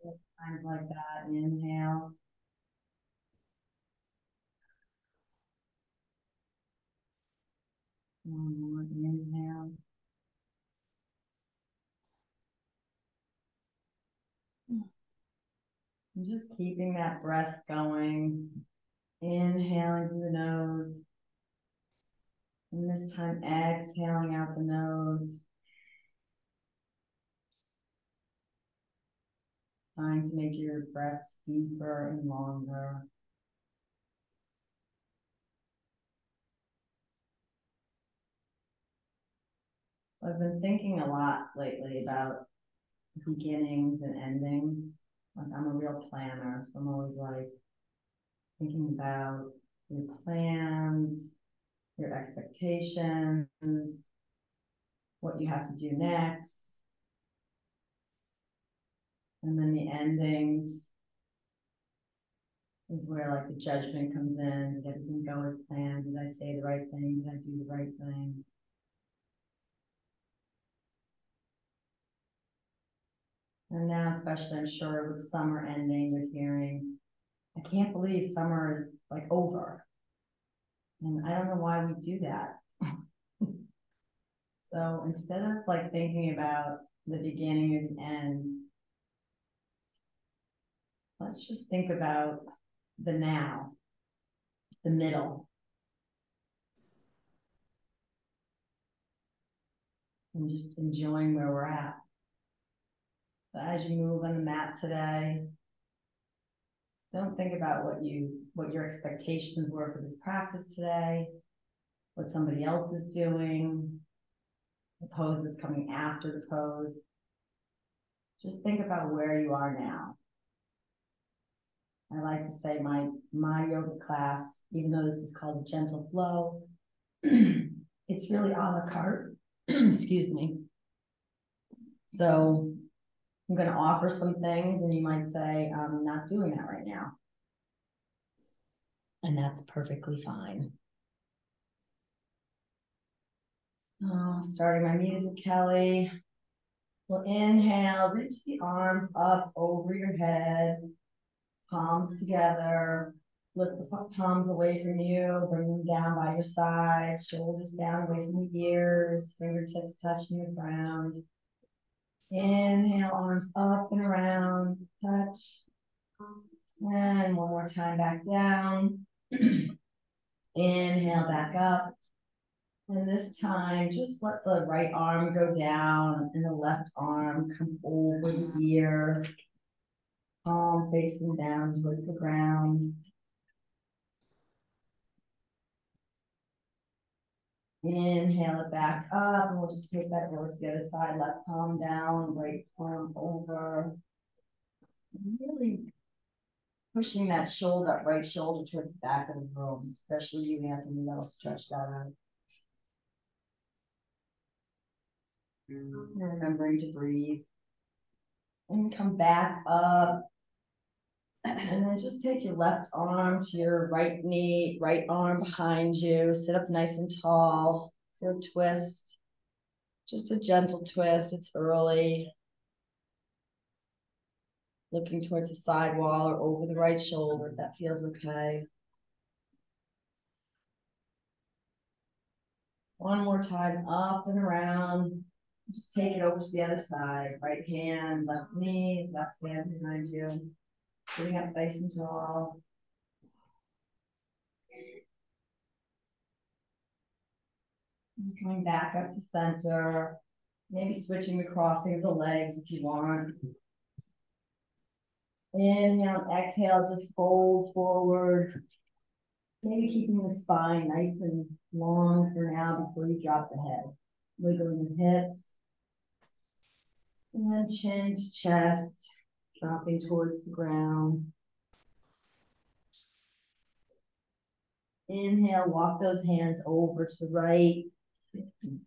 Times like that. Inhale. One more inhale. And just keeping that breath going. Inhaling through the nose. And this time exhaling out the nose. Trying to make your breaths deeper and longer. I've been thinking a lot lately about beginnings and endings. Like I'm a real planner, so I'm always like thinking about your plans, your expectations, what you have to do next, and then the endings is where like the judgment comes in. Did everything go as planned? Did I say the right thing? Did I do the right thing? And now, especially, I'm sure with summer ending, you're hearing, I can't believe summer is like over. And I don't know why we do that. So instead of like thinking about the beginning or the end, let's just think about the now, the middle, and just enjoying where we're at. So as you move on the mat today, don't think about what your expectations were for this practice today, what somebody else is doing, the pose that's coming after the pose. Just think about where you are now. I like to say my yoga class, even though this is called a gentle flow, it's really a la carte. Excuse me. So I'm going to offer some things, and you might say, I'm not doing that right now. And that's perfectly fine. Oh, starting my music, Kelly. We'll inhale, reach the arms up over your head, palms together. Lift the palms away from you, bring them down by your sides, shoulders down away from the ears, fingertips touching the ground. Inhale, arms up and around, touch. And one more time back down. Inhale, back up. And this time, just let the right arm go down and the left arm come over the ear, palm facing down towards the ground. Inhale it back up, and we'll just take that over to the other side. Left palm down, right palm over. Really pushing that shoulder, right shoulder towards the back of the room, especially you, Anthony, that'll stretch that out. And remembering to breathe. And come back up. And then just take your left arm to your right knee, right arm behind you. Sit up nice and tall for a twist. Just a gentle twist. It's early. Looking towards the side wall or over the right shoulder if that feels okay. One more time, up and around. Just take it over to the other side. Right hand, left knee, left hand behind you. Sitting up nice and tall. And coming back up to center. Maybe switching the crossing of the legs if you want. Inhale, exhale, just fold forward. Maybe keeping the spine nice and long for now before you drop the head. Wiggling the hips. And then chin to chest, dropping towards the ground. Inhale, walk those hands over to the right. And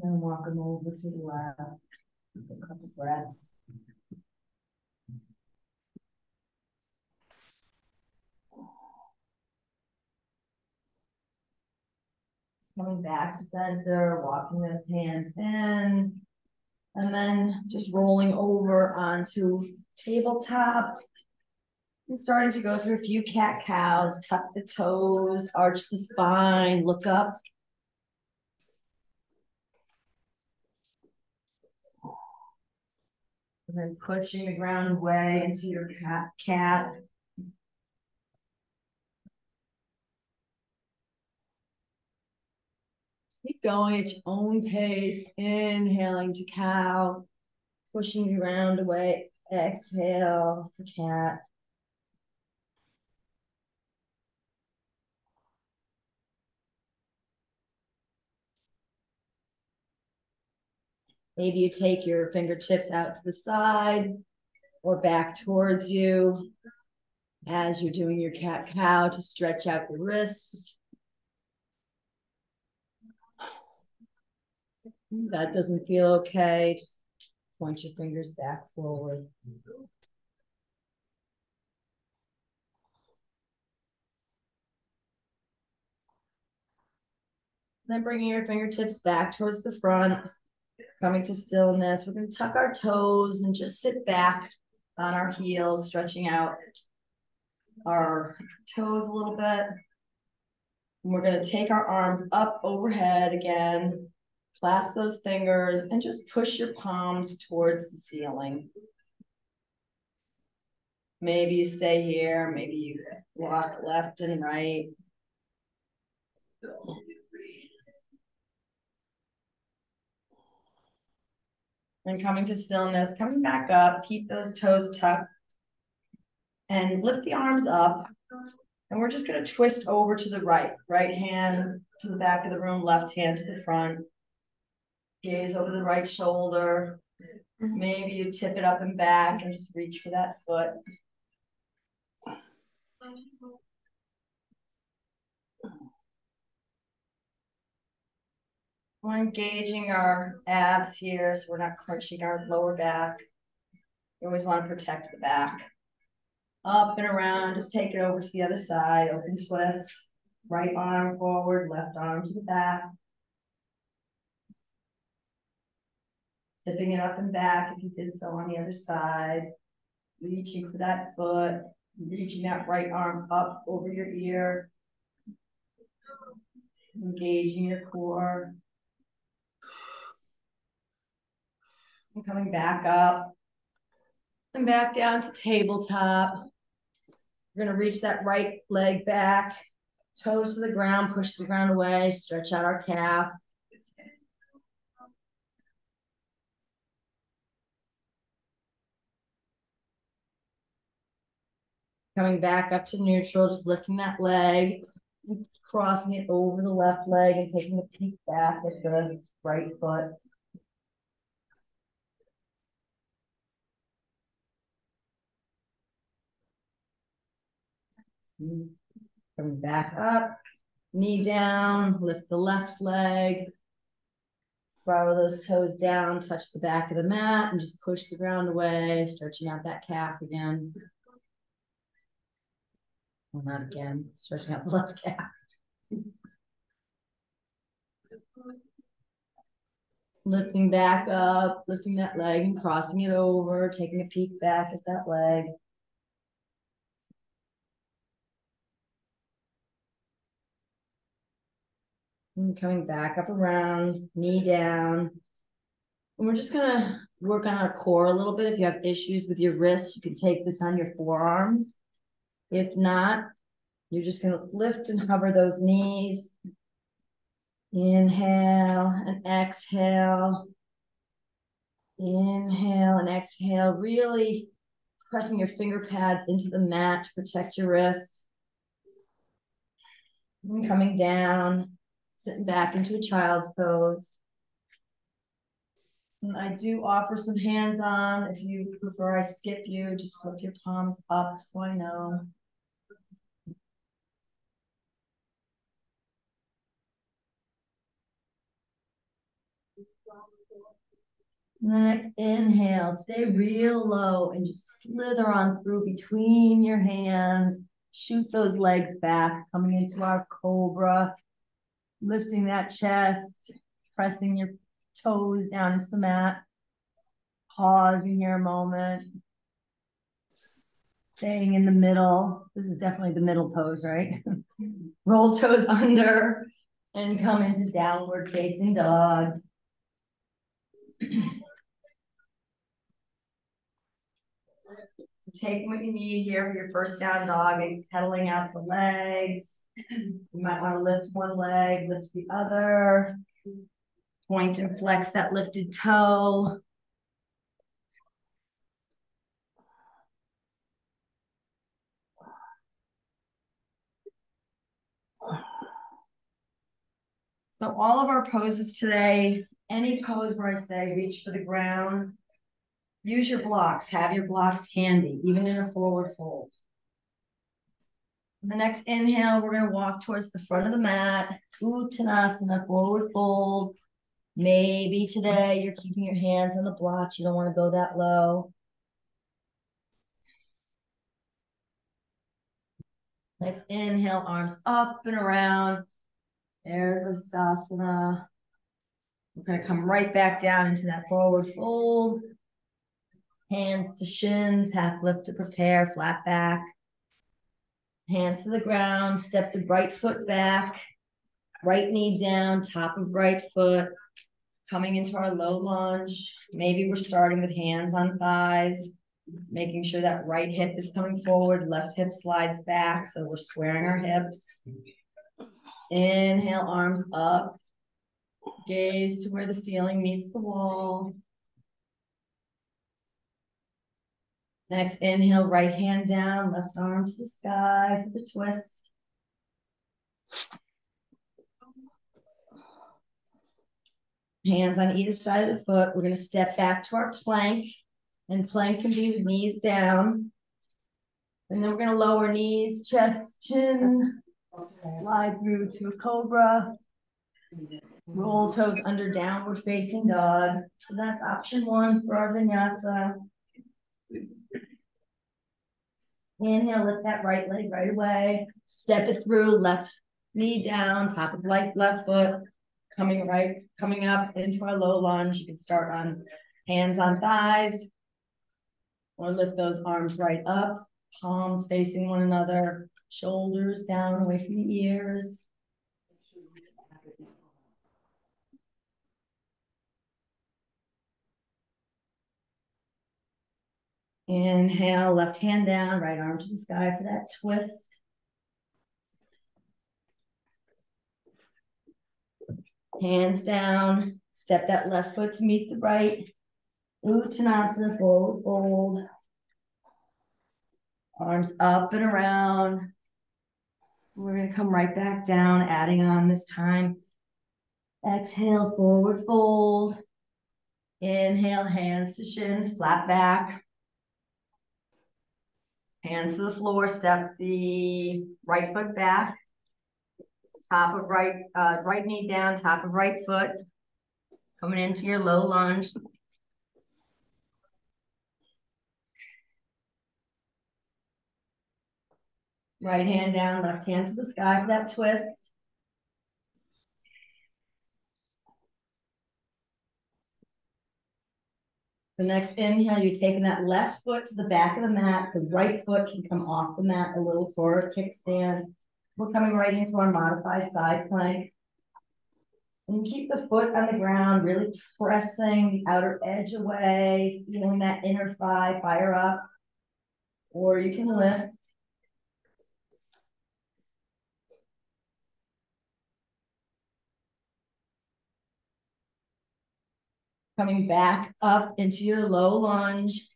then walk them over to the left. A couple breaths. Coming back to center, walking those hands in, and then just rolling over onto tabletop. And starting to go through a few cat cows, tuck the toes, arch the spine, look up. And then pushing the ground away into your cat. Keep going at your own pace, inhaling to cow, pushing the ground away, exhale to cat. Maybe you take your fingertips out to the side or back towards you as you're doing your cat-cow to stretch out the wrists. If that doesn't feel okay, just point your fingers back forward. Then bringing your fingertips back towards the front, coming to stillness. We're going to tuck our toes and just sit back on our heels, stretching out our toes a little bit. And we're going to take our arms up overhead again, clasp those fingers, and just push your palms towards the ceiling. Maybe you stay here, maybe you walk left and right. And coming to stillness, coming back up, keep those toes tucked and lift the arms up. And we're just going to twist over to the right hand to the back of the room, left hand to the front. Gaze over the right shoulder. Maybe you tip it up and back and just reach for that foot. We're engaging our abs here, so we're not crunching our lower back. You always want to protect the back. Up and around, just take it over to the other side, open twist. Right arm forward, left arm to the back. Tipping it up and back if you did so on the other side. Reaching for that foot, reaching that right arm up over your ear. Engaging your core. And coming back up and back down to tabletop. We're going to reach that right leg back, toes to the ground, push the ground away, stretch out our calf. Coming back up to neutral, just lifting that leg, crossing it over the left leg and taking a peek back at the right foot. Coming back up, knee down, lift the left leg, spiral those toes down, touch the back of the mat, and just push the ground away, stretching out that calf again. Well, not again, stretching out the left calf. Lifting back up, lifting that leg and crossing it over, taking a peek back at that leg. And coming back up around, knee down. And we're just gonna work on our core a little bit. If you have issues with your wrists, you can take this on your forearms. If not, you're just gonna lift and hover those knees. Inhale and exhale. Inhale and exhale, really pressing your finger pads into the mat to protect your wrists. And coming down, sitting back into a child's pose. And I do offer some hands-on. If you prefer I skip you, just flip your palms up so I know. And the next inhale, stay real low and just slither on through between your hands. Shoot those legs back, coming into our cobra. Lifting that chest, pressing your toes down into the mat. Pausing here a moment. Staying in the middle. This is definitely the middle pose, right? Roll toes under and come into downward facing dog. Take what you need here for your first down dog and pedaling out the legs. You might want to lift one leg, lift the other. Point and flex that lifted toe. So all of our poses today, any pose where I say reach for the ground, use your blocks, have your blocks handy, even in a forward fold. The next inhale, we're going to walk towards the front of the mat, Uttanasana, forward fold. Maybe today you're keeping your hands on the blocks. You don't want to go that low. Next inhale, arms up and around. Urdhvastasana. We're going to come right back down into that forward fold. Hands to shins, half lift to prepare, flat back. Hands to the ground, step the right foot back, right knee down, top of right foot, coming into our low lunge. Maybe we're starting with hands on thighs, making sure that right hip is coming forward, left hip slides back, so we're squaring our hips. Inhale, arms up. Gaze to where the ceiling meets the wall. Next, inhale, right hand down, left arm to the sky for the twist. Hands on either side of the foot. We're going to step back to our plank, and plank can be with knees down. And then we're going to lower knees, chest, chin, slide through to a cobra. Roll toes under, downward facing dog. So that's option one for our vinyasa. Inhale, lift that right leg right away. Step it through, left knee down, top of left foot, coming up into our low lunge. You can start on hands on thighs, or lift those arms right up, palms facing one another, shoulders down away from the ears. Inhale, left hand down, right arm to the sky for that twist. Hands down, step that left foot to meet the right. Uttanasana, forward fold. Arms up and around. We're going to come right back down, adding on this time. Exhale, forward fold. Inhale, hands to shins, flat back. Hands to the floor, step the right foot back. Top of right knee down, top of right foot. Coming into your low lunge. Right hand down, left hand to the sky for that twist. The next inhale, you're taking that left foot to the back of the mat. The right foot can come off the mat a little forward, kickstand. We're coming right into our modified side plank. And keep the foot on the ground, really pressing the outer edge away, feeling that inner thigh fire up. Or you can lift. Coming back up into your low lunge.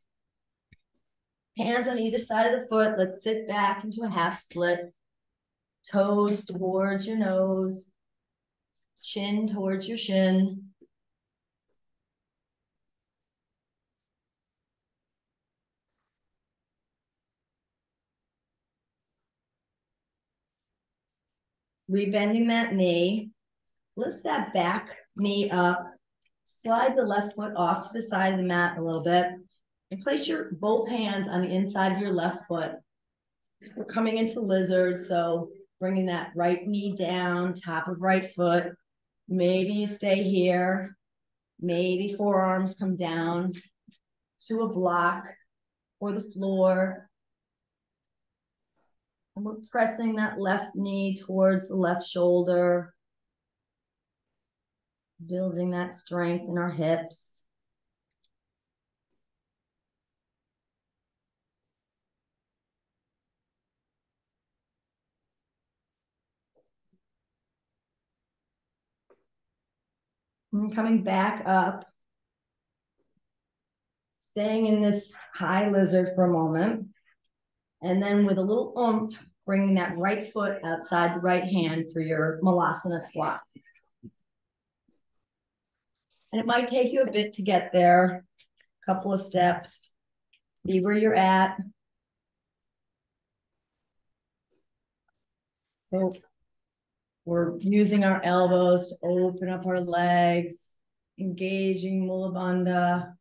Hands on either side of the foot. Let's sit back into a half split. Toes towards your nose. Chin towards your shin. Rebending that knee. Lift that back knee up. Slide the left foot off to the side of the mat a little bit. And place your both hands on the inside of your left foot. We're coming into lizard, so bringing that right knee down, top of right foot. Maybe you stay here. Maybe forearms come down to a block or the floor. And we're pressing that left knee towards the left shoulder, building that strength in our hips. And coming back up, staying in this high lizard for a moment. And then with a little oomph, bringing that right foot outside the right hand for your Malasana squat. And it might take you a bit to get there, a couple of steps, be where you're at. So we're using our elbows to open up our legs, engaging Mula Bandha.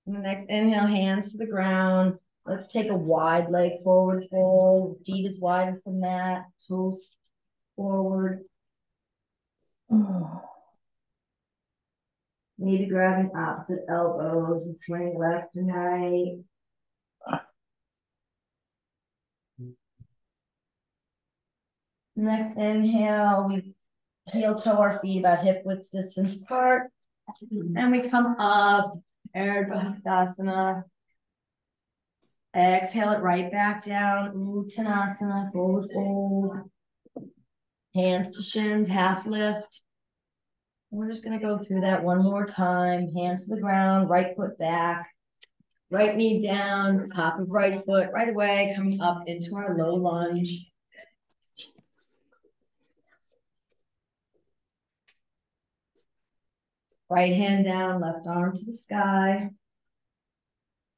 And the next inhale, hands to the ground. Let's take a wide leg forward fold, feet as wide as the mat, toes forward. Maybe grabbing opposite elbows and swing left and right. Next inhale, we heel toe our feet about hip width distance apart. And we come up, Ardha Hastasana. Exhale it right back down, Uttanasana, forward fold. Hands to shins, half lift. We're just gonna go through that one more time. Hands to the ground, right foot back, right knee down, top of right foot, right away, coming up into our low lunge. Right hand down, left arm to the sky.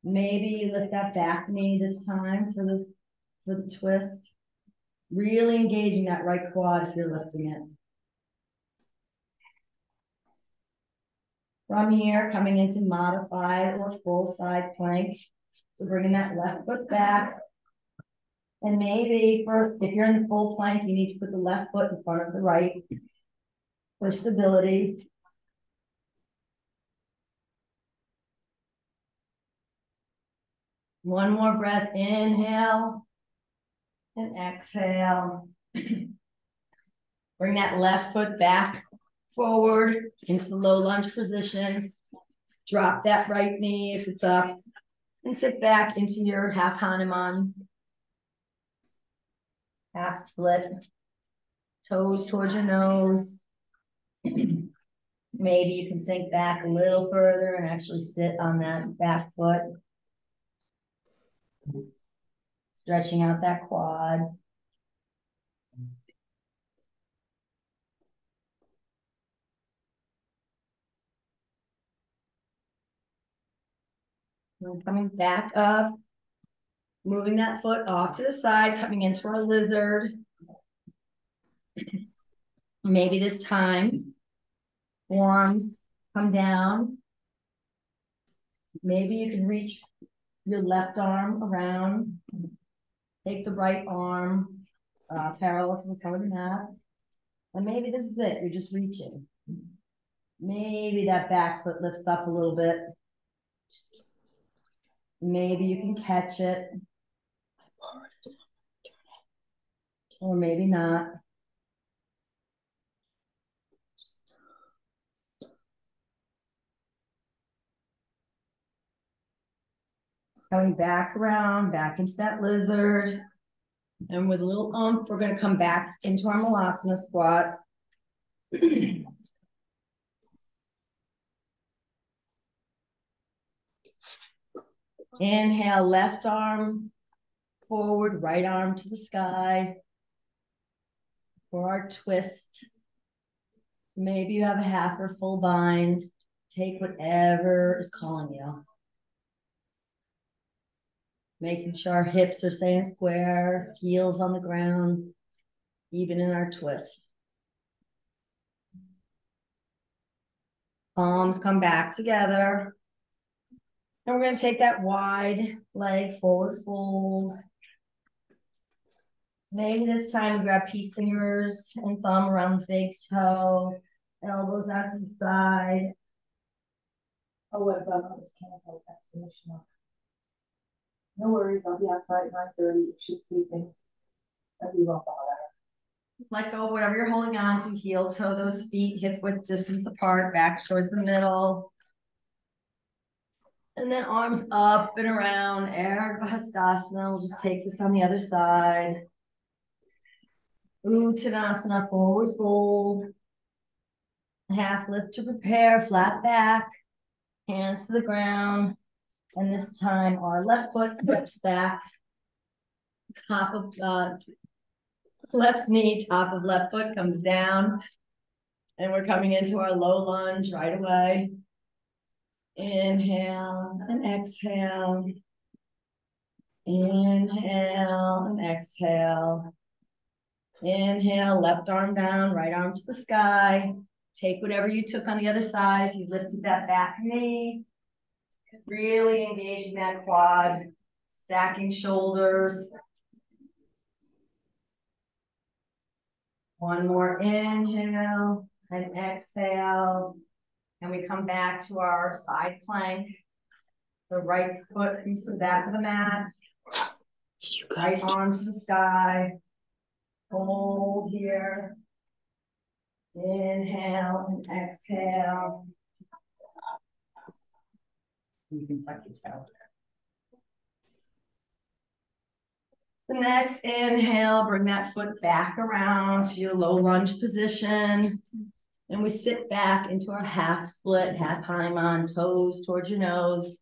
Maybe you lift that back knee this time for the twist. Really engaging that right quad if you're lifting it. From here, coming into modified or full side plank. So bringing that left foot back. And maybe if you're in the full plank, you need to put the left foot in front of the right for stability. One more breath, inhale and exhale. Bring that left foot back forward into the low lunge position. Drop that right knee if it's up and sit back into your half Hanuman. Half split. Toes towards your nose. Maybe you can sink back a little further and actually sit on that back foot. Stretching out that quad. And coming back up, moving that foot off to the side, coming into our lizard. Maybe this time, forearms come down. Maybe you can reach your left arm around. Take the right arm parallel to the front of the mat. And maybe this is it. You're just reaching. Maybe that back foot lifts up a little bit. Maybe you can catch it. Or maybe not. Coming back around, back into that lizard. And with a little oomph, we're going to come back into our Malasana squat. Inhale, left arm forward, right arm to the sky. For our twist, maybe you have a half or full bind. Take whatever is calling you. Making sure our hips are staying square, heels on the ground, even in our twist. Palms come back together. And we're going to take that wide leg forward fold. Maybe this time we grab peace fingers and thumb around the big toe, elbows out to the side. Oh, what about on this cancel exclamation mark? No worries, I'll be outside at 9:30 if she's sleeping. I'll be well bother. Let go of whatever you're holding on to, heel toe those feet, hip width distance apart, back towards the middle. And then arms up and around, Ardha Hastasana. We'll just take this on the other side. Uttanasana, forward fold. Half lift to prepare, flat back, hands to the ground. And this time our left foot steps back, top of left knee, top of left foot comes down. And we're coming into our low lunge right away. Inhale and exhale. Inhale and exhale. Inhale, left arm down, right arm to the sky. Take whatever you took on the other side. If you lifted that back knee, really engaging that quad, stacking shoulders. One more inhale and exhale. And we come back to our side plank. The right foot comes to the back of the mat. Right arm to the sky. Hold here. Inhale and exhale. You can tuck your toe. The next inhale, bring that foot back around to your low lunge position. And we sit back into our half split, half Hanuman, toes towards your nose.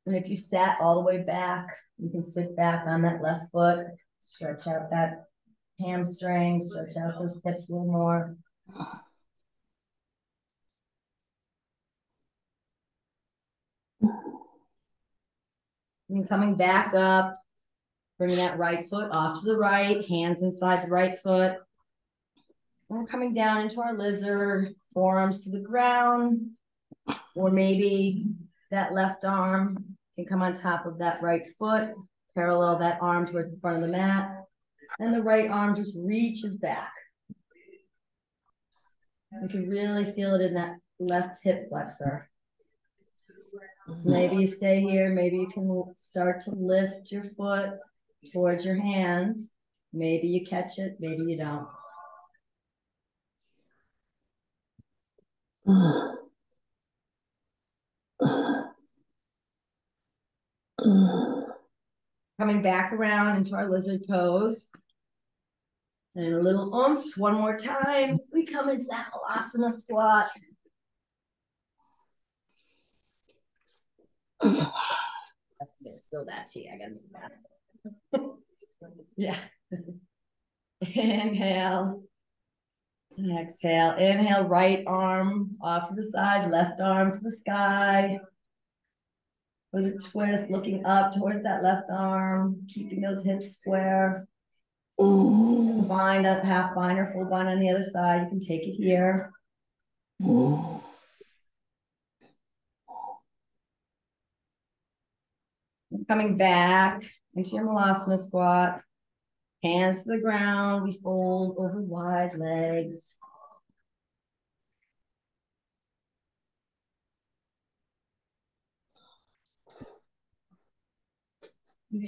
And if you sat all the way back, you can sit back on that left foot, stretch out that hamstring, stretch out those hips a little more. And coming back up, bringing that right foot off to the right, hands inside the right foot. And we're coming down into our lizard, forearms to the ground, or maybe that left arm can come on top of that right foot, parallel that arm towards the front of the mat, and the right arm just reaches back. You can really feel it in that left hip flexor. Maybe you stay here. Maybe you can start to lift your foot towards your hands. Maybe you catch it. Maybe you don't. Coming back around into our lizard pose. And a little oomph. One more time. We come into that Malasana squat. I'm gonna spill that tea. I gotta move that. Yeah. Inhale. And exhale. Inhale, right arm off to the side, left arm to the sky. With a twist, looking up towards that left arm, keeping those hips square. Bind up, half bind or full bind on the other side. You can take it here. Coming back into your Malasana squat. Hands to the ground. We fold over wide legs.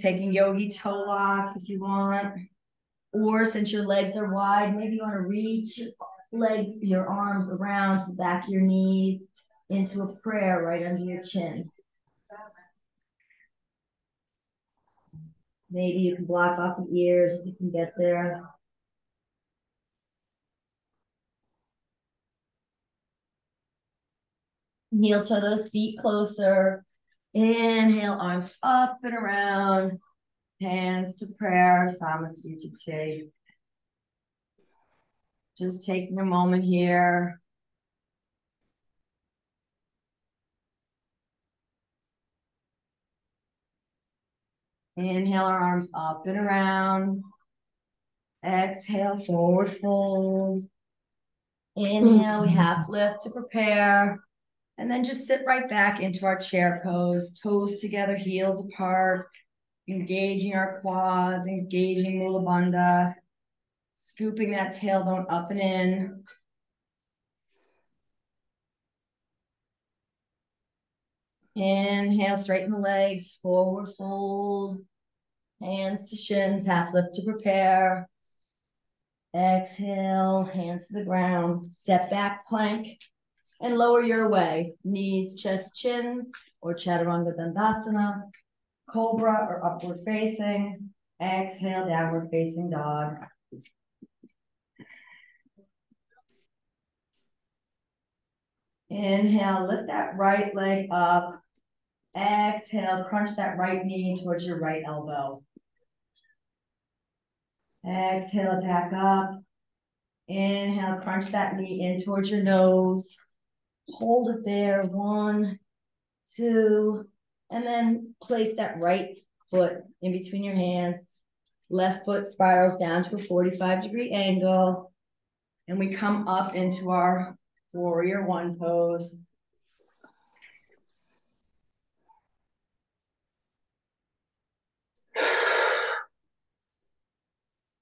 Taking yogi toe lock if you want. Or since your legs are wide, maybe you want to reach your arms around to the back of your knees into a prayer right under your chin. Maybe you can block off the ears if you can get there. Heel toe those feet closer. Inhale, arms up and around. Hands to prayer, Samastiti. Just taking a moment here. Inhale our arms up and around. Exhale, forward fold. Inhale, we half lift to prepare. And then just sit right back into our chair pose, toes together, heels apart, engaging our quads, engaging Mula Bandha, scooping that tailbone up and in. Inhale, straighten the legs, forward fold, hands to shins, half lift to prepare. Exhale, hands to the ground, step back plank, and lower your way. Knees, chest, chin, or Chaturanga Dandasana, cobra or upward facing. Exhale, downward facing dog. Inhale, lift that right leg up. Exhale, crunch that right knee towards your right elbow. Exhale, back up. Inhale, crunch that knee in towards your nose. Hold it there, 1, 2, and then place that right foot in between your hands. Left foot spirals down to a 45-degree angle. And we come up into our warrior one pose.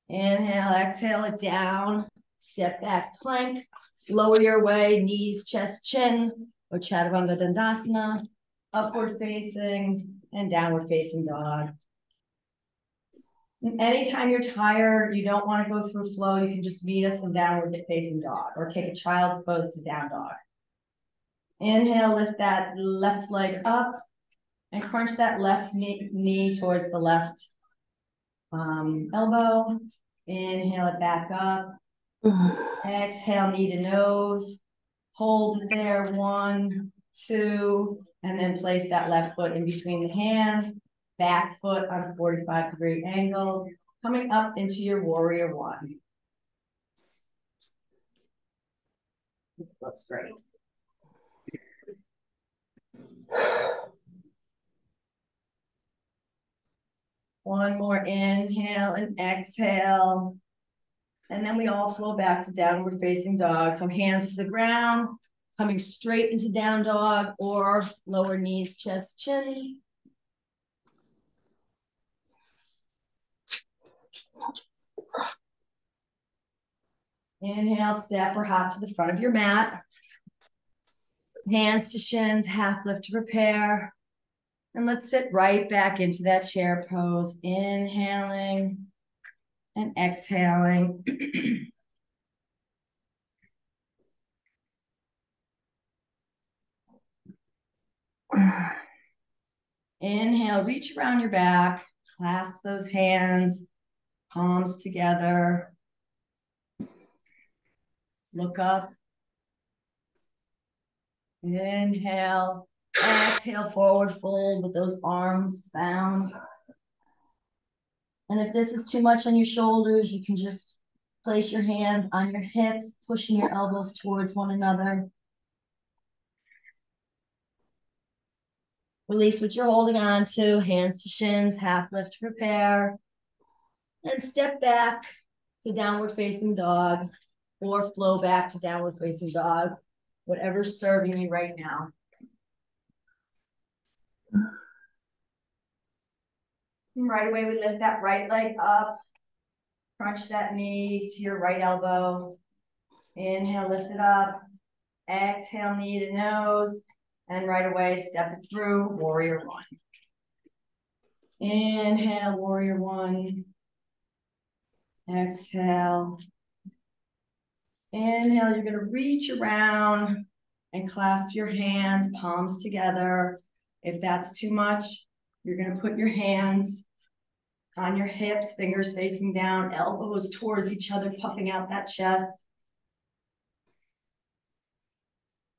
Inhale, exhale it down. Step back plank. Lower your way, knees, chest, chin, or Chaturanga Dandasana. Upward facing and downward facing dog. Anytime you're tired, you don't want to go through flow, you can just meet us in downward facing dog or take a child's pose to down dog. Inhale, lift that left leg up and crunch that left knee towards the left elbow. Inhale it back up. Exhale, knee to nose. Hold it there, 1, 2, and then place that left foot in between the hands. Back foot on a 45-degree angle, coming up into your warrior one. Looks great. One more inhale and exhale. And then we all flow back to downward facing dog. So hands to the ground, coming straight into down dog or lower knees, chest, chin. Inhale, step or hop to the front of your mat. Hands to shins, half lift to prepare. And let's sit right back into that chair pose. Inhaling and exhaling. Inhale, reach around your back, clasp those hands, palms together. Look up. Inhale, exhale, forward fold with those arms bound. And if this is too much on your shoulders, you can just place your hands on your hips, pushing your elbows towards one another. Release what you're holding on to, hands to shins, half lift to prepare. And step back to downward facing dog or flow back to downward facing dog, whatever's serving you right now. And right away, we lift that right leg up, crunch that knee to your right elbow. Inhale, lift it up. Exhale, knee to nose. And right away, step it through, warrior one. Inhale, warrior one. Exhale. Inhale, you're gonna reach around and clasp your hands, palms together. If that's too much, you're gonna put your hands on your hips, fingers facing down, elbows towards each other, puffing out that chest.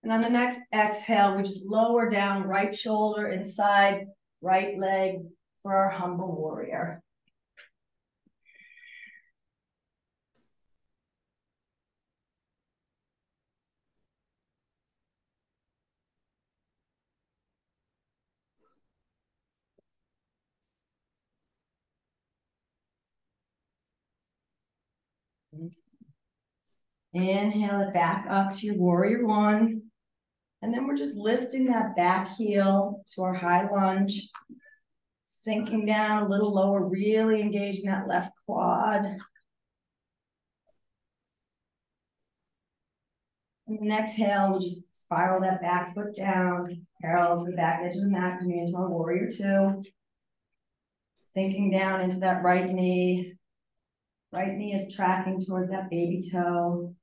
And on the next exhale, we just lower down right shoulder inside, right leg for our humble warrior. Inhale it back up to your warrior one. And then we're just lifting that back heel to our high lunge, sinking down a little lower, really engaging that left quad. And the exhale, we'll just spiral that back foot down, parallel to the back edge of the mat, coming into our warrior two. Sinking down into that right knee. Right knee is tracking towards that baby toe.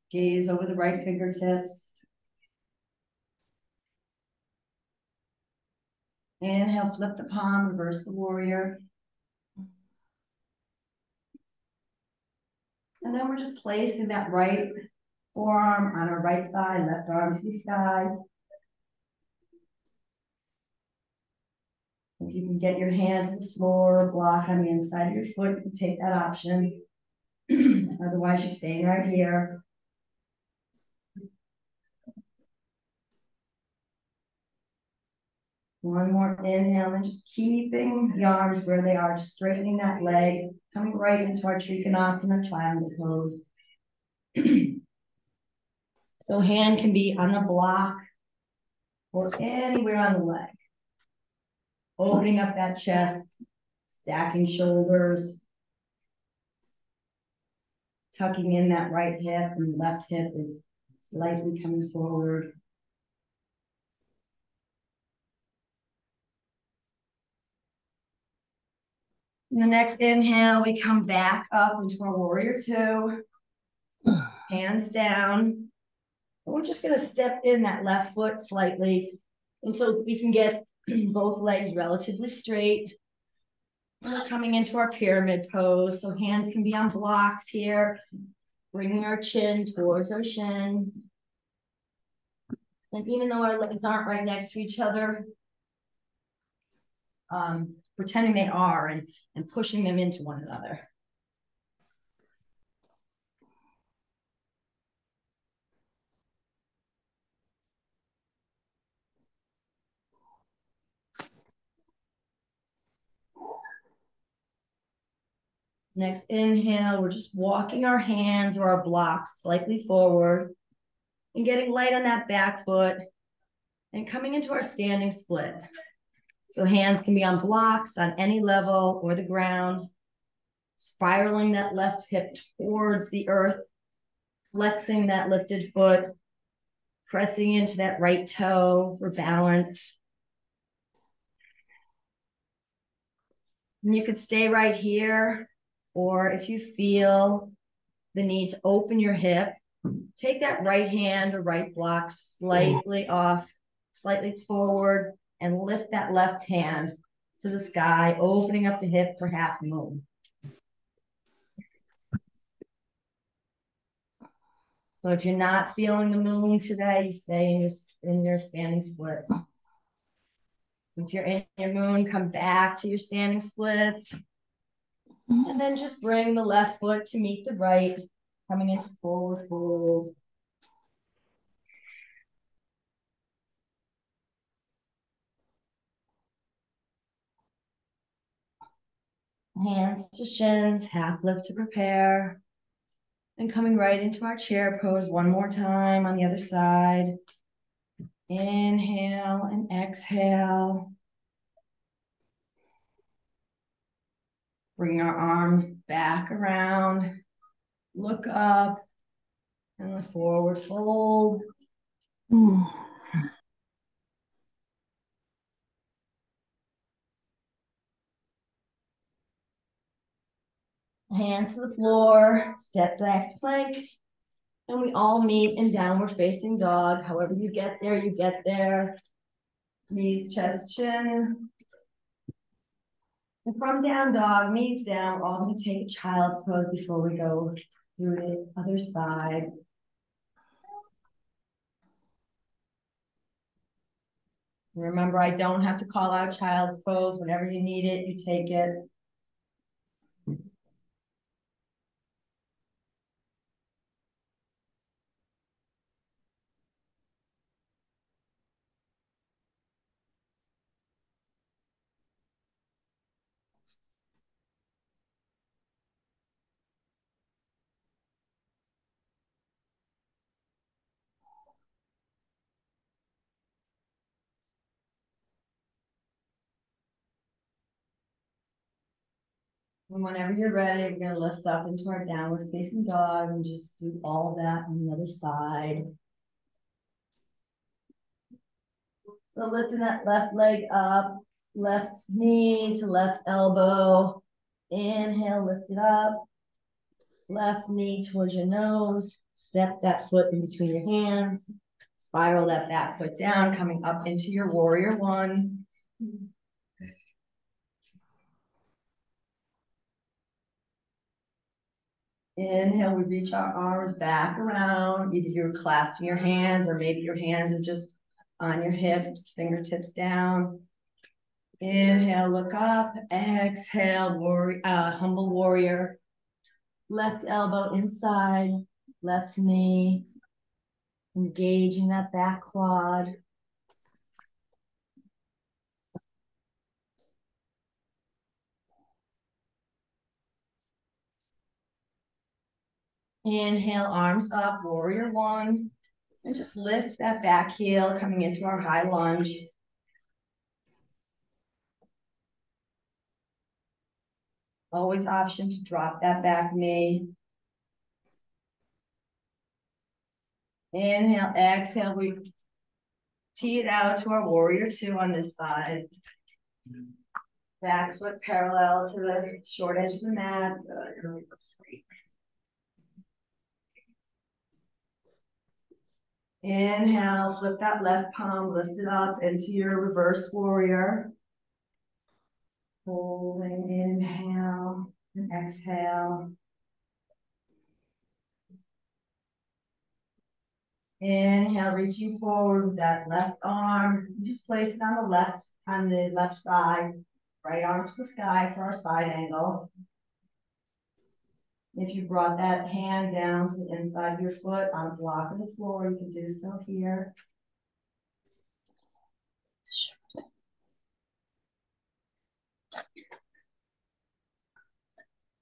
Gaze over the right fingertips. Inhale, flip the palm, reverse the warrior. And then we're just placing that right forearm on our right thigh, left arm to the sky. If you can get your hands to the floor, block on the inside of your foot, you can take that option. Otherwise, you're staying right here. One more inhale, and just keeping the arms where they are, just straightening that leg, coming right into our Trikonasana triangle pose. So hand can be on the block or anywhere on the leg. Opening up that chest, stacking shoulders, tucking in that right hip, and the left hip is slightly coming forward. In the next inhale, we come back up into our warrior two, hands down. We're just gonna step in that left foot slightly until we can get both legs relatively straight. And we're coming into our pyramid pose. So hands can be on blocks here, bringing our chin towards our shin. And even though our legs aren't right next to each other, pretending they are and pushing them into one another. Next inhale, we're just walking our hands or our blocks slightly forward and getting light on that back foot and coming into our standing split. So hands can be on blocks on any level or the ground, spiraling that left hip towards the earth, flexing that lifted foot, pressing into that right toe for balance. And you could stay right here, or if you feel the need to open your hip, take that right hand or right block slightly off, slightly forward, and lift that left hand to the sky, opening up the hip for half moon. So if you're not feeling the moon today, you stay in your standing splits. If you're in your moon, come back to your standing splits. And then just bring the left foot to meet the right, coming into forward fold. Hands to shins, half lift to prepare. And coming right into our chair pose one more time on the other side. Inhale and exhale. Bring our arms back around. Look up and the forward fold. Hands to the floor, step back plank. And we all meet in downward facing dog. However you get there, you get there. Knees, chest, chin. And from down dog, knees down, we're all going to take a child's pose before we go through the other side. Remember, I don't have to call out child's pose. Whenever you need it, you take it. And whenever you're ready, we're gonna lift up into our downward facing dog and just do all of that on the other side. So lifting that left leg up, left knee to left elbow. Inhale, lift it up. Left knee towards your nose. Step that foot in between your hands. Spiral that back foot down, coming up into your warrior one. Inhale, we reach our arms back around. Either you're clasping your hands or maybe your hands are just on your hips, fingertips down. Inhale, look up. Exhale, humble warrior. Left elbow inside, left knee. Engaging that back quad. Inhale, arms up, warrior one. And just lift that back heel, coming into our high lunge. Always option to drop that back knee. Inhale, exhale, we tee it out to our warrior two on this side. Back foot parallel to the short edge of the mat. Good, looks great. Inhale, flip that left palm, lift it up into your reverse warrior. Holding, inhale, and exhale. Inhale, reaching forward with that left arm. Just place it on the left thigh. Right arm to the sky for our side angle. If you brought that hand down to the inside of your foot on a block of the floor, you can do so here.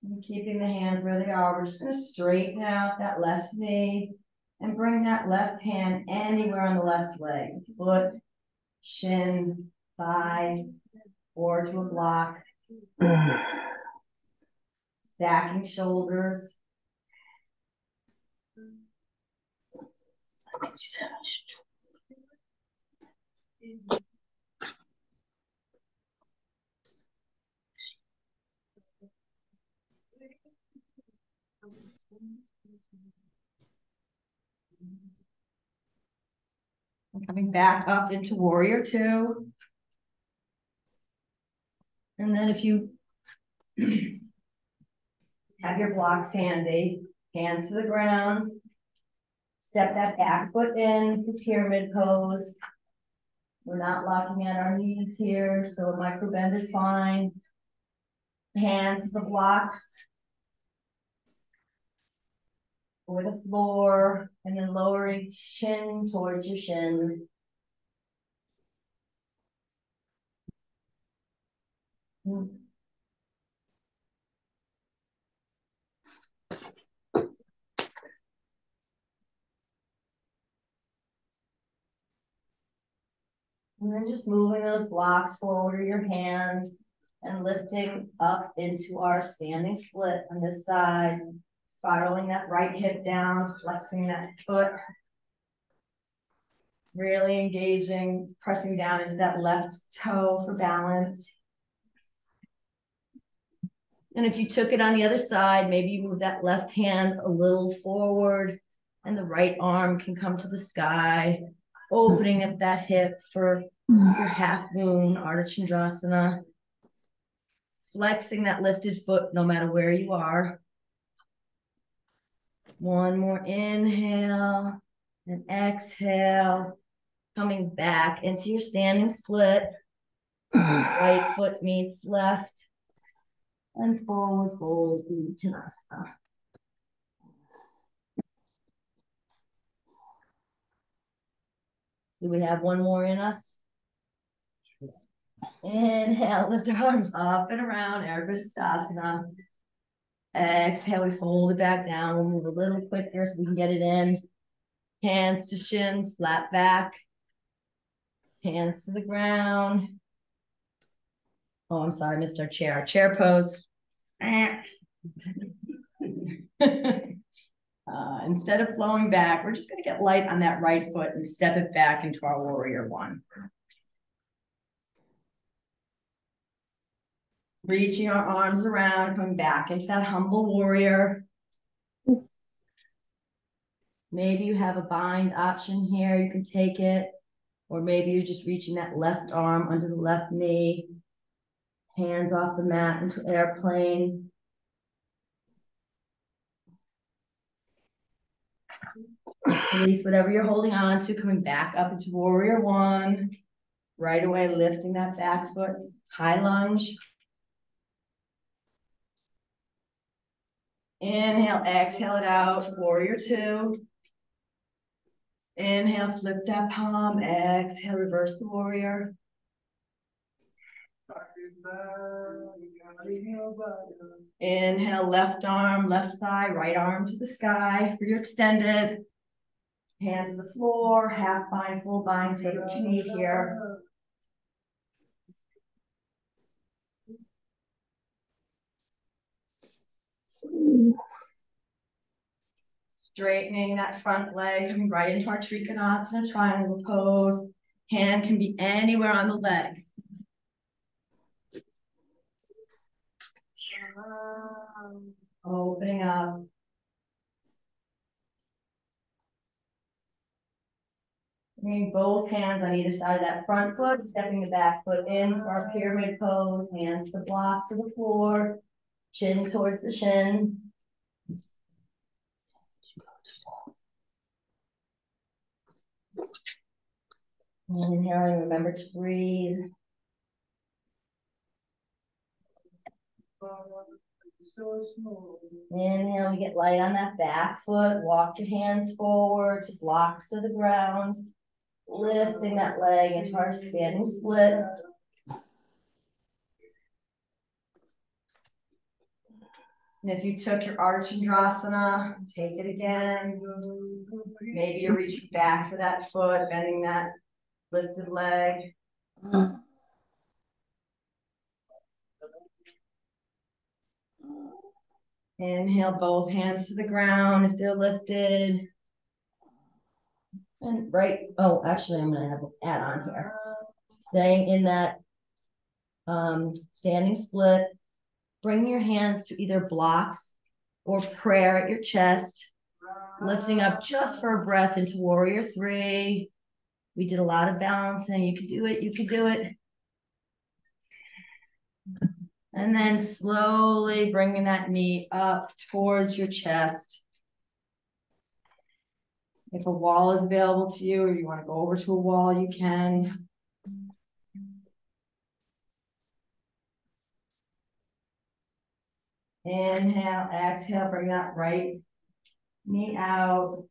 And keeping the hands where they are, we're just going to straighten out that left knee and bring that left hand anywhere on the left leg. Foot, shin, thigh, or to a block. Stacking shoulders. And coming back up into warrior two. And then if you have your blocks handy, hands to the ground, step that back foot in for pyramid pose. We're not locking at our knees here, so a micro bend is fine. Hands to the blocks or the floor, and then lowering chin towards your shin. And then just moving those blocks forward with your hands and lifting up into our standing split on this side, spiraling that right hip down, flexing that foot, really engaging, pressing down into that left toe for balance. And if you took it on the other side, maybe you move that left hand a little forward and the right arm can come to the sky, opening up that hip for your half moon, Ardha Chandrasana. Flexing that lifted foot no matter where you are. One more inhale and exhale. Coming back into your standing split. Right foot meets left. And forward fold Uttanasana. Do we have one more in us? Inhale, lift our arms up and around, Ardha. Exhale, we fold it back down. We'll move a little quicker so we can get it in. Hands to shins, flat back. Hands to the ground. Oh, I'm sorry, missed our chair. Chair pose. Instead of flowing back, we're just going to get light on that right foot and step it back into our warrior one. Reaching our arms around, coming back into that humble warrior. Maybe you have a bind option here, you can take it. Or maybe you're just reaching that left arm under the left knee, hands off the mat into airplane. Release whatever you're holding on to, coming back up into warrior one. Right away, lifting that back foot, high lunge. Inhale, exhale it out, warrior two. Inhale, flip that palm, exhale, reverse the warrior. Inhale, left arm, left thigh, right arm to the sky for your extended. Hands to the floor, half bind, full bind, take what you need here. Straightening that front leg, coming right into our Trikonasana triangle pose. Hand can be anywhere on the leg. Opening up. Bringing both hands on either side of that front foot, stepping the back foot in for our pyramid pose, hands to blocks to the floor, chin towards the shin. Inhaling, remember to breathe. Inhale, we get light on that back foot. Walk your hands forward to blocks to the ground. Lifting that leg into our standing split. And if you took your Ardha, take it again. Maybe you're reaching back for that foot, bending that lifted leg. Inhale, both hands to the ground if they're lifted. And actually, I'm gonna have an add on here. Staying in that standing split. Bring your hands to either blocks or prayer at your chest. Lifting up just for a breath into warrior three. We did a lot of balancing. You could do it, you could do it. And then slowly bringing that knee up towards your chest. If a wall is available to you or you want to go over to a wall, you can. Inhale, exhale, bring that right knee out.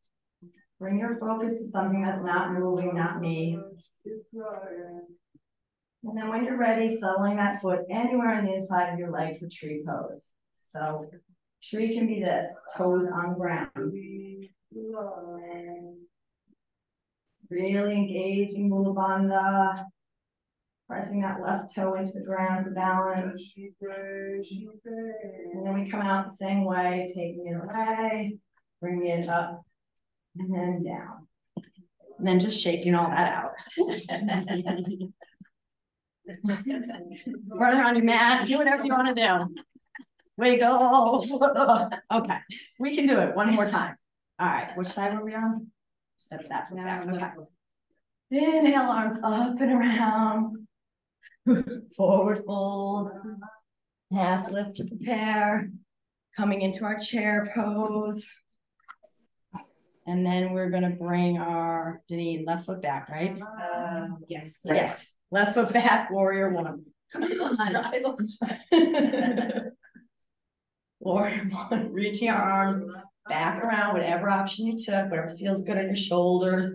Bring your focus to something that's not moving, not me. And then when you're ready, settling that foot anywhere on the inside of your leg for tree pose. So tree can be this, toes on ground. Really engaging Mula Bandha. Pressing that left toe into the ground for balance. And then we come out the same way, taking it away, bringing it up, and then down. And then just shaking all that out. Run around your mat, do whatever you want to do. Wiggle. Okay, we can do it one more time. All right, which side were we on? Step that from back. Okay. Inhale, arms up and around. Forward fold. Half lift to prepare. Coming into our chair pose. And then we're going to bring our Janine left foot back, right? Yes. Yes. Left foot back, warrior one. Come on, warrior one. Reaching our arms back around, whatever option you took, whatever feels good on your shoulders.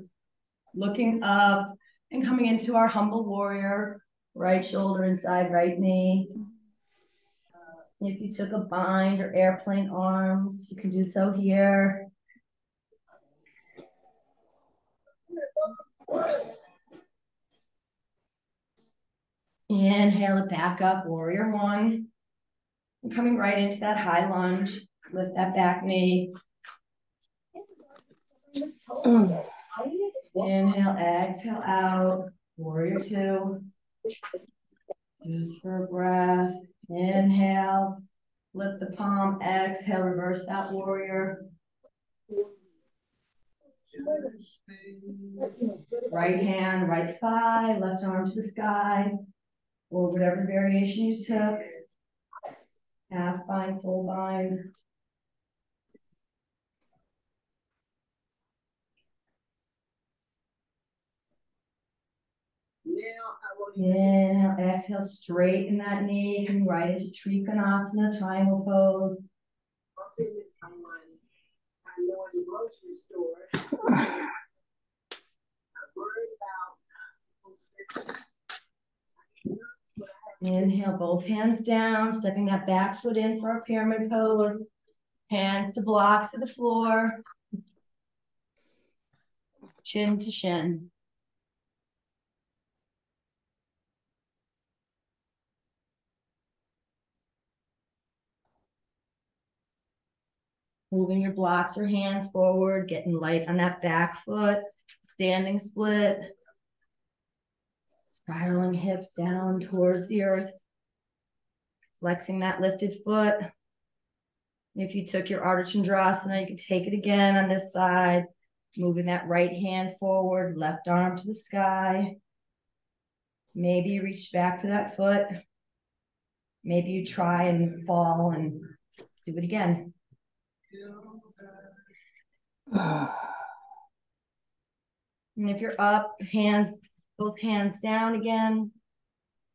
Looking up and coming into our humble warrior. Right shoulder inside right knee. If you took a bind or airplane arms, you can do so here. Inhale it back up, warrior one. And coming right into that high lunge, lift that back knee. Inhale, exhale out, warrior two. Just for a breath. Inhale, lift the palm, exhale, reverse that warrior. Right hand, right thigh, left arm to the sky, or whatever variation you took. Half bind, full bind. Inhale, exhale, straighten that knee, coming right into Trikonasana, triangle pose. Inhale, both hands down, stepping that back foot in for a pyramid pose. Hands to blocks to the floor. Chin to shin. Moving your blocks or hands forward, getting light on that back foot, standing split. Spiraling hips down towards the earth. Flexing that lifted foot. If you took your Ardha Chandrasana, you can take it again on this side. Moving that right hand forward, left arm to the sky. Maybe you reach back for that foot. Maybe you try and fall and do it again. And if you're up, both hands down again.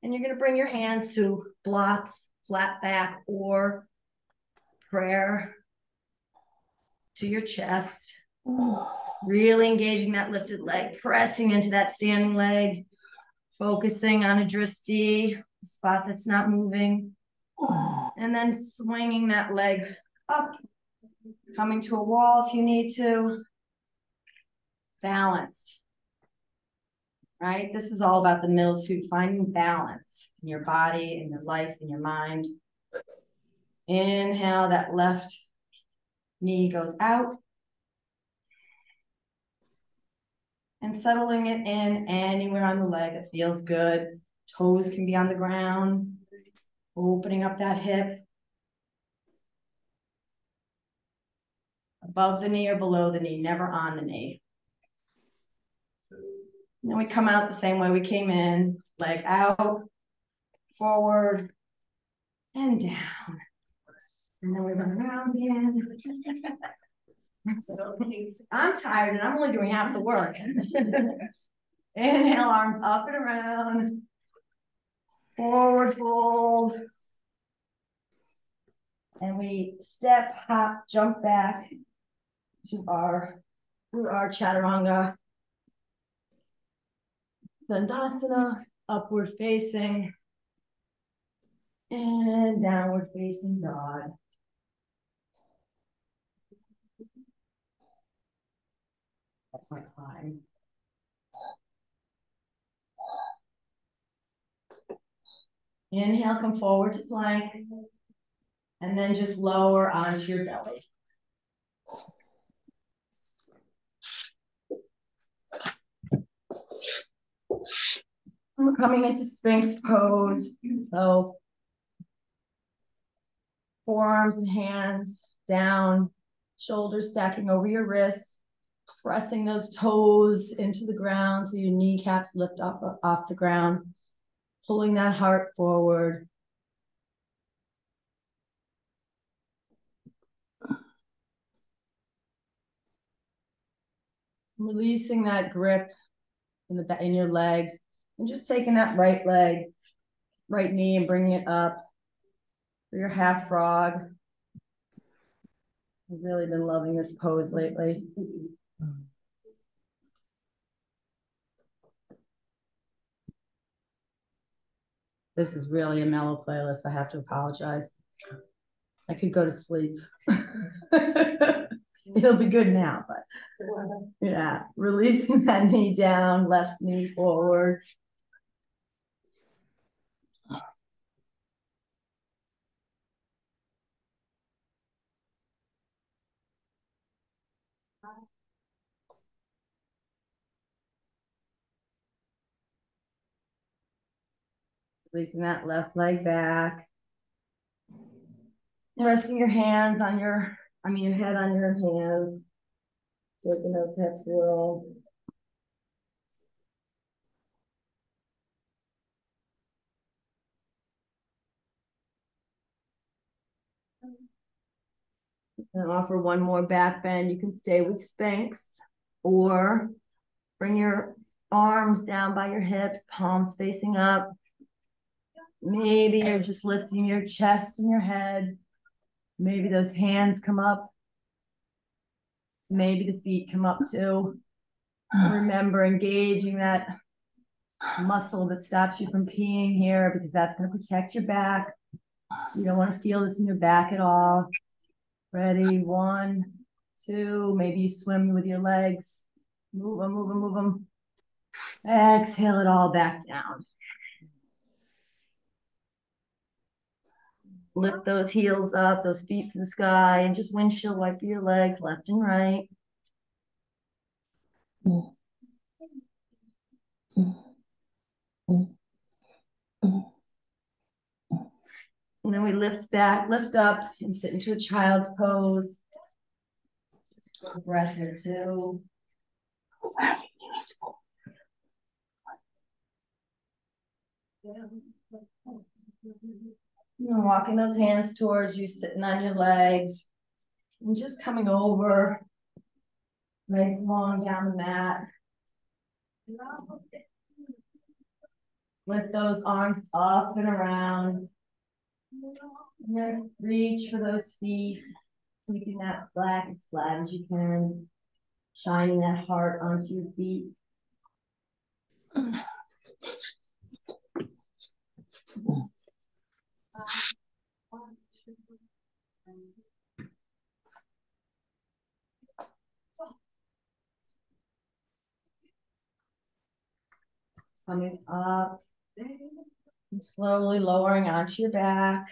And you're going to bring your hands to blocks, flat back, or prayer to your chest. Really engaging that lifted leg, pressing into that standing leg, focusing on a dristi, a spot that's not moving. And then swinging that leg up, coming to a wall if you need to. Balance. Right? This is all about the middle two, finding balance in your body, in your life, in your mind. Inhale, that left knee goes out. And settling it in anywhere on the leg that feels good. Toes can be on the ground. Opening up that hip. Above the knee or below the knee, never on the knee. And then we come out the same way we came in. Leg out, forward, and down. And then we run around again. I'm tired and I'm only doing half the work. Inhale, arms up and around. Forward fold. And we step, hop, jump back to our chaturanga. Dandasana, upward facing. And downward facing dog. That's my time. Inhale, come forward to plank. And then just lower onto your belly. We're coming into Sphinx pose. So forearms and hands down, shoulders stacking over your wrists, pressing those toes into the ground so your kneecaps lift up off the ground, pulling that heart forward. Releasing that grip in your legs, and just taking that right leg, right knee, and bringing it up for your half frog. I've really been loving this pose lately. This is really a mellow playlist. I have to apologize. I could go to sleep. It'll be good now, but yeah, releasing that knee down, left knee forward. Releasing that left leg back. Resting your hands on your head on your hands. Working those hips a little. And offer one more back bend. You can stay with Sphinx or bring your arms down by your hips, palms facing up. Maybe you're just lifting your chest and your head. Maybe those hands come up. Maybe the feet come up too. Remember engaging that muscle that stops you from peeing here because that's going to protect your back. You don't want to feel this in your back at all. Ready? 1, 2. Maybe you swim with your legs. Move them, move them, move them. Exhale it all back down. Lift those heels up, those feet to the sky, and just windshield wipe your legs left and right. And then we lift back, lift up, and sit into a child's pose. Just take a breath or two. And walking those hands towards you, sitting on your legs, and just coming over, legs long down the mat. Lift those arms up and around. And then reach for those feet, keeping that back as flat as you can, shining that heart onto your feet. Coming up and slowly lowering onto your back,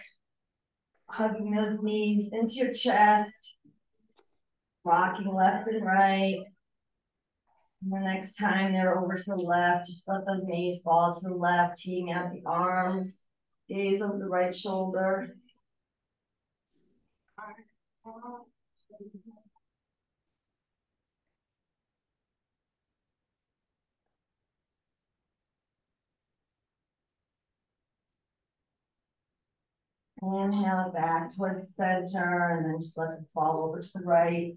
hugging those knees into your chest, rocking left and right. And the next time they're over to the left, just let those knees fall to the left, teeing out the arms, gaze over the right shoulder. Inhale it back towards the center, and then just let it fall over to the right.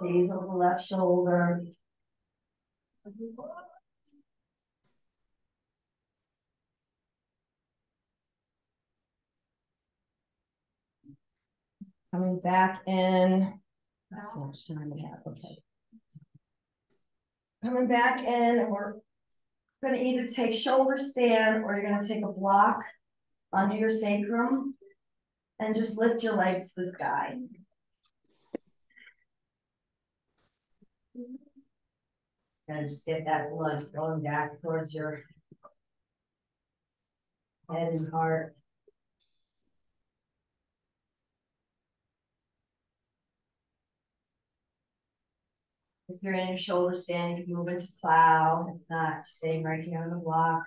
Gaze over the left shoulder. Coming back in. That's how much time we have. Okay. Coming back in, and we're going to either take shoulder stand or you're going to take a block under your sacrum and just lift your legs to the sky. And just get that blood going back towards your head and heart. If you're in your shoulder stand, you can move into plow. If not, staying right here on the block.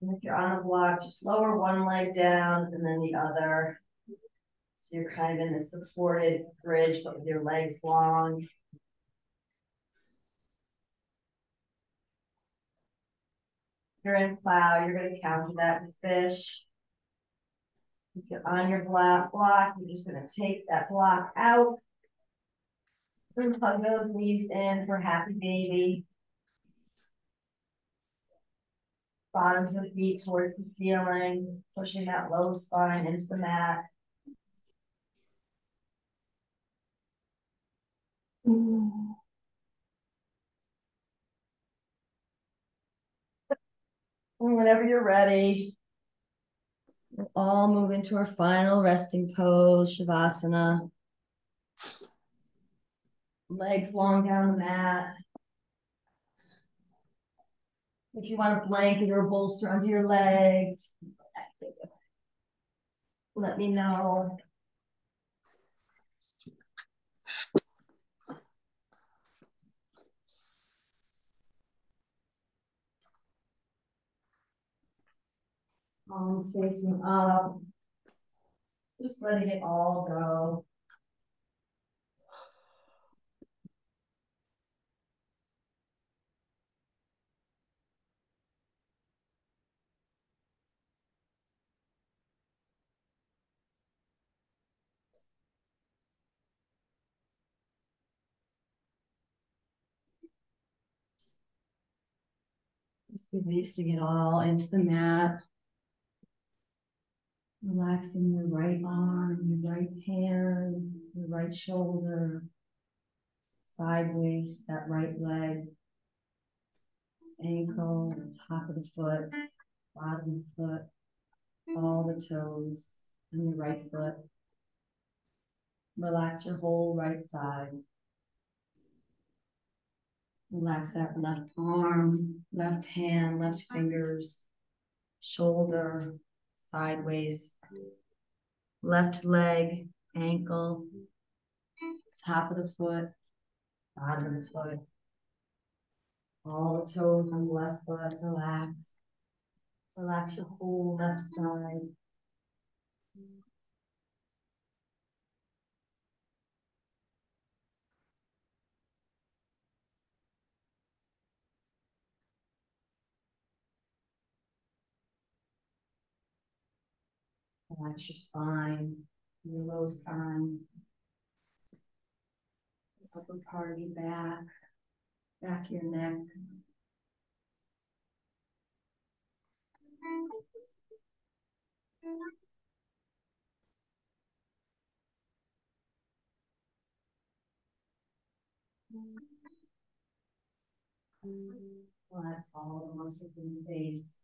And if you're on the block, just lower one leg down and then the other. So you're kind of in this supported bridge, but with your legs long. If you're in plow, you're going to counter that with fish. If you're on your block, you're just going to take that block out and hug those knees in for happy baby. Bottoms of the feet towards the ceiling, pushing that low spine into the mat. And whenever you're ready, we'll all move into our final resting pose, Shavasana. Legs long down the mat. If you want a blanket or a bolster under your legs, let me know. Palms facing up. Just letting it all go. Just releasing it all into the mat. Relaxing your right arm, your right hand, your right shoulder, sideways, that right leg, ankle, top of the foot, bottom of the foot, all the toes, and your right foot. Relax your whole right side. Relax that left arm, left hand, left fingers, shoulder, sideways, left leg, ankle, top of the foot, bottom of the foot, all the toes on the left foot. Relax. Relax your whole left side. Relax your spine, your low spine, upper part of your back, back of your neck. Relax all the muscles in the face.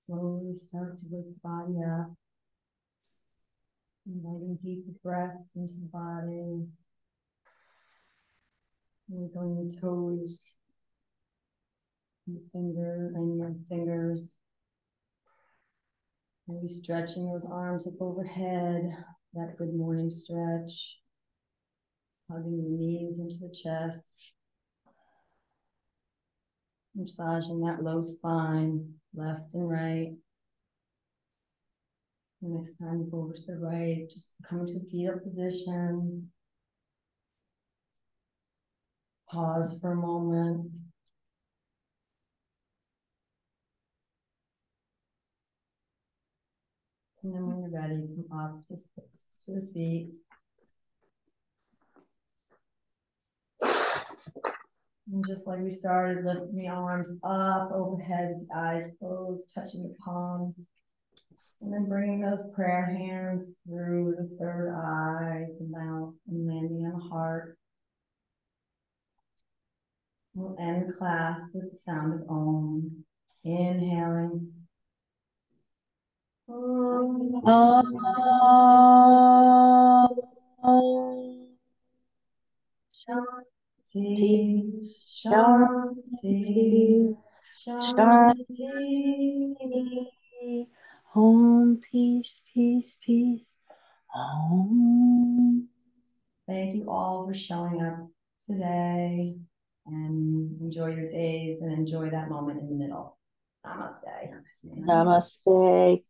Slowly start to wake the body up. Inviting deep breaths into the body. Wiggling your toes. Your fingers. Maybe stretching those arms up overhead. That good morning stretch. Hugging your knees into the chest. Massaging that low spine, left and right. The next time you go over to the right, just come to fetal position. Pause for a moment. And then when you're ready, come up to the seat. And just like we started, lifting the arms up overhead, the eyes closed, touching the palms. And then bringing those prayer hands through the third eye, the mouth, and landing on the heart. We'll end class with the sound of Om. Inhaling. Om. Shanti. Shanti. Shanti. Home, peace, peace, peace. Home. Thank you all for showing up today, and enjoy your days and enjoy that moment in the middle. Namaste. Namaste.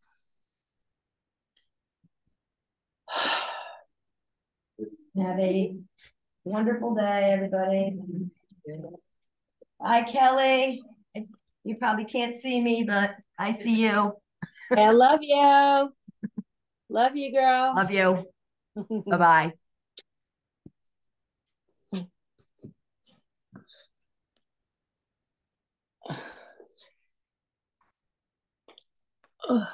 Have a wonderful day, everybody. Bye, Kelly. You probably can't see me, but I see you. I love you. Love you, girl. Love you. Bye-bye. Ugh.